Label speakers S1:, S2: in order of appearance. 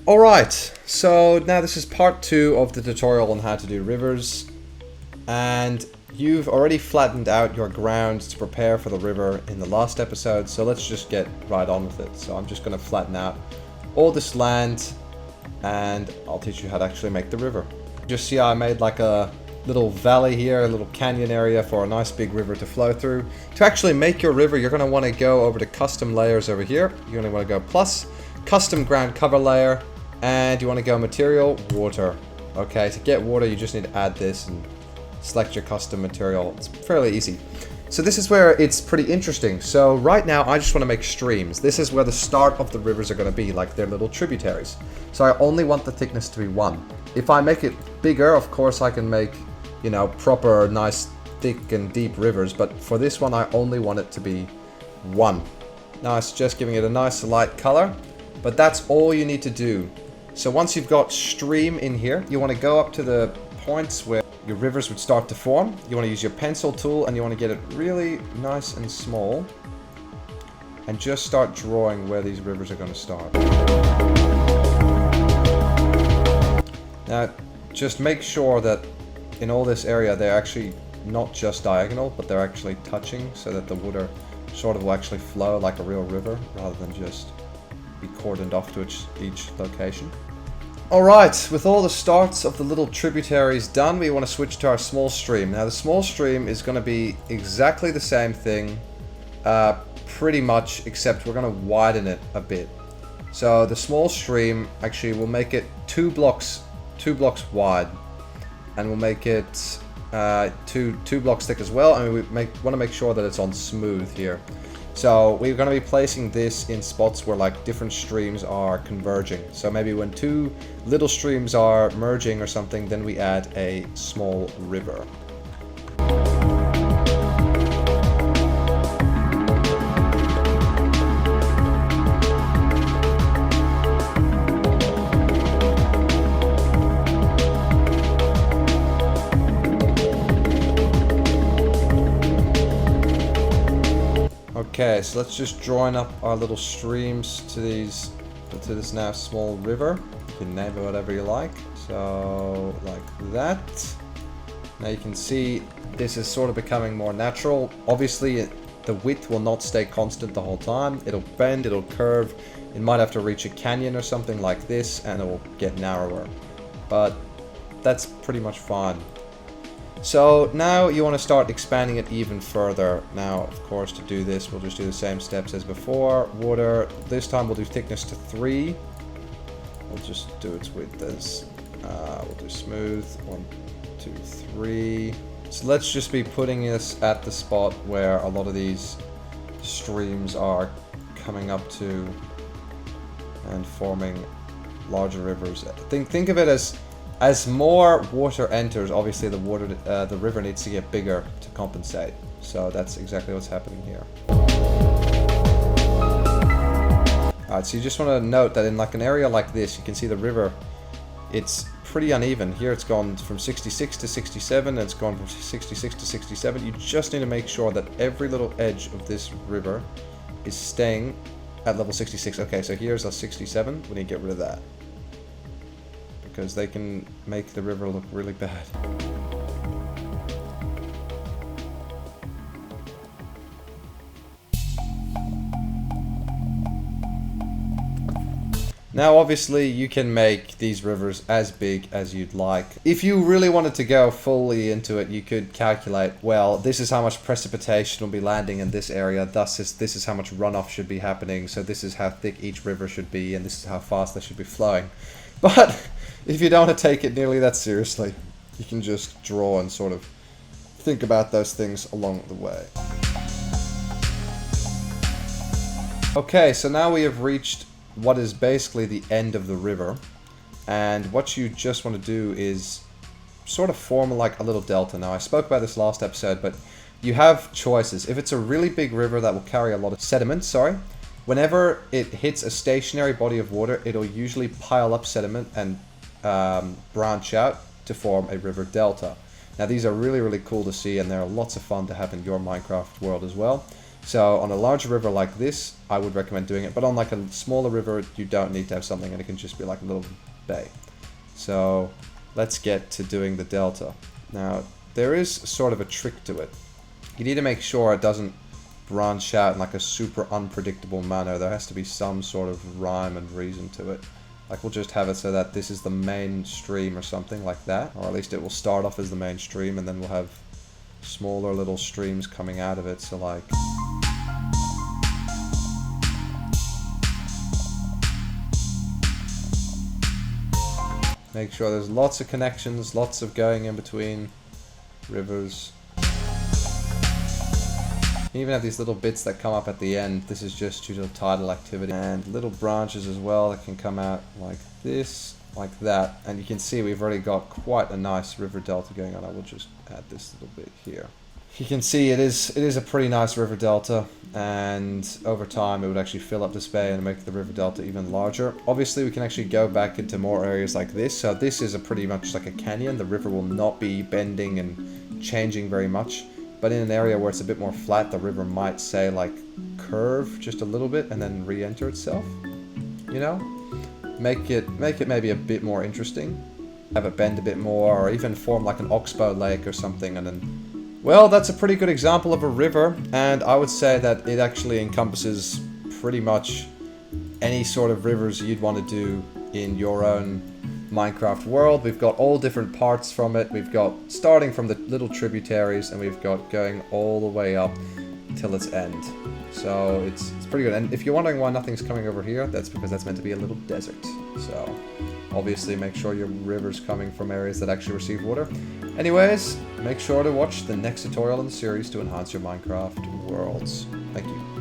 S1: Alright, so now this is part 2 of the tutorial on how to do rivers, and you've already flattened out your ground to prepare for the river in the last episode, so let's just get right on with it. So I'm just going to flatten out all this land, and I'll teach you how to actually make the river. Just see how I made like a little valley here, a little canyon area for a nice big river to flow through. To actually make your river, you're going to want to go over to custom layers over here. You're going to want to go plus, custom ground cover layer, and you want to go material, water. Okay, to get water you just need to add this and select your custom material. It's fairly easy. So this is where it's pretty interesting. So right now I just want to make streams. This is where the start of the rivers are going to be, like their little tributaries. So I only want the thickness to be 1. If I make it bigger, of course I can make, you know, proper nice thick and deep rivers, but for this one I only want it to be 1. Now I suggest giving it a nice light color, but that's all you need to do. So once you've got stream in here, you want to go up to the points where your rivers would start to form. You want to use your pencil tool and you want to get it really nice and small and just start drawing where these rivers are going to start. Now just make sure that in all this area they're actually not just diagonal, but they're actually touching, so that the water sort of will actually flow like a real river rather than just be cordoned off to each location. Alright, with all the starts of the little tributaries done, we want to switch to our small stream. Now the small stream is going to be exactly the same thing, pretty much, except we're going to widen it a bit. So the small stream, actually we'll make it two blocks wide, and we'll make it two blocks thick as well, and we want to make sure that it's on smooth here. So we're going to be placing this in spots where like different streams are converging. So maybe when 2 little streams are merging or something, then we add a small river. Okay, so let's just join up our little streams to this now small river. You can name it whatever you like. So, like that. Now you can see this is sort of becoming more natural. Obviously, the width will not stay constant the whole time. It'll bend, it'll curve. It might have to reach a canyon or something like this, and it will get narrower. But that's pretty much fine. So now you want to start expanding it even further. Now, of course, to do this, we'll just do the same steps as before. Water, this time we'll do thickness to 3. We'll just do its width as, we'll do smooth, 1, 2, 3. So let's just be putting this at the spot where a lot of these streams are coming up to and forming larger rivers. Think of it as more water enters, obviously the river needs to get bigger to compensate. So that's exactly what's happening here. Alright, so you just want to note that in like an area like this, you can see the river, it's pretty uneven. Here it's gone from 66 to 67, and it's gone from 66 to 67. You just need to make sure that every little edge of this river is staying at level 66. Okay, so here's a 67, we need to get rid of that, because they can make the river look really bad. Now obviously you can make these rivers as big as you'd like. If you really wanted to go fully into it, you could calculate, well, this is how much precipitation will be landing in this area, thus this is how much runoff should be happening, so this is how thick each river should be, and this is how fast they should be flowing. But if you don't want to take it nearly that seriously, you can just draw and sort of think about those things along the way. Okay, so now we have reached what is basically the end of the river, and what you just want to do is sort of form like a little delta. Now I spoke about this last episode, but you have choices. If it's a really big river that will carry a lot of sediment, whenever it hits a stationary body of water, it'll usually pile up sediment and branch out to form a river delta. Now these are really, really cool to see, and they're lots of fun to have in your Minecraft world as well. So on a larger river like this, I would recommend doing it. But on like a smaller river, you don't need to have something, and it can just be like a little bay. So let's get to doing the delta. Now, there is sort of a trick to it. You need to make sure it doesn't branch out in like a super unpredictable manner. There has to be some sort of rhyme and reason to it. Like we'll just have it so that this is the main stream or something like that. Or at least it will start off as the main stream, and then we'll have smaller little streams coming out of it. So like... make sure there's lots of connections, lots of going in between rivers. You even have these little bits that come up at the end. This is just due to tidal activity. And little branches as well that can come out like this, like that. And you can see we've already got quite a nice river delta going on. I will just add this little bit here. You can see it is a pretty nice river delta, and over time it would actually fill up this bay and make the river delta even larger. Obviously we can actually go back into more areas like this. So this is a pretty much like a canyon. The river will not be bending and changing very much. But in an area where it's a bit more flat, the river might, say, like, curve just a little bit and then re-enter itself. You know? Make it maybe a bit more interesting. Have it bend a bit more, or even form like an oxbow lake or something, and then... well, that's a pretty good example of a river, and I would say that it actually encompasses pretty much any sort of rivers you'd want to do in your own Minecraft world. We've got all different parts from it. We've got starting from the little tributaries, and we've got going all the way up till its end. So it's pretty good. And if you're wondering why nothing's coming over here, that's because that's meant to be a little desert. So obviously make sure your river's coming from areas that actually receive water. Anyways, make sure to watch the next tutorial in the series to enhance your Minecraft worlds. Thank you.